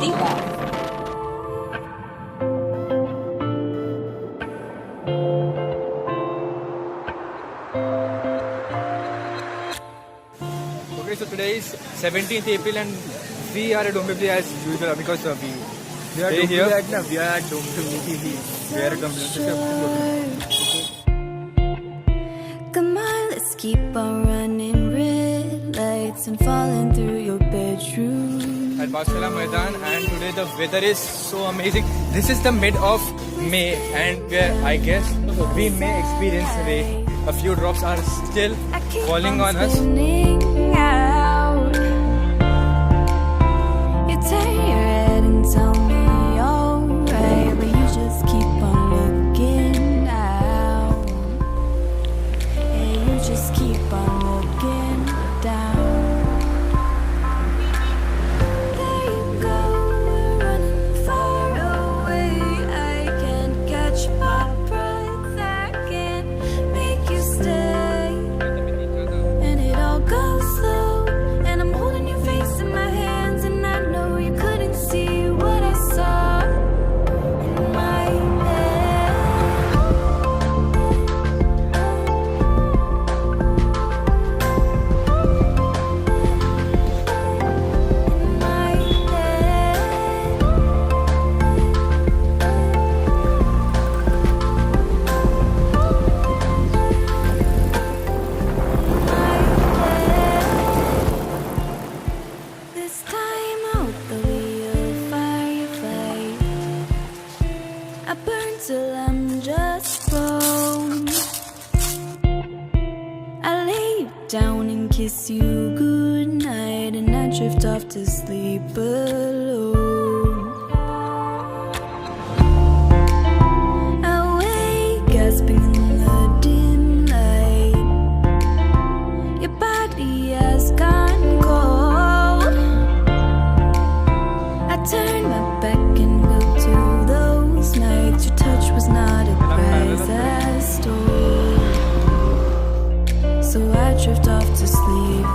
seatbelt. Okay, so today is 17th April and we are at Dombivli as usual because we are here. We are at Dombivli. We are at Dombivli. Come on, let's keep on running red lights and falling through your bedroom. At Bashala Maidan, and today the weather is so amazing. This is the mid of May and where I guess we may experience rain. A few drops are still falling on us. Out. You turn your head and tell me alright, but you just keep on looking out. And you just keep on looking down. There you go, we're running far away. I can't catch my breath, I can't make you stay. And it all goes slow, and I'm holding your face in my hands, and I know you couldn't see what I saw in my head. In my head. This time out the wheel firefight. I burn till I'm just bone. I lay you down and kiss you goodnight, and I drift off to sleep alone. I wake gasping in the dim light. Your body has gone cold. I turn my back and go to those nights. Your touch was not a prize I stole. So I drift off to sleep.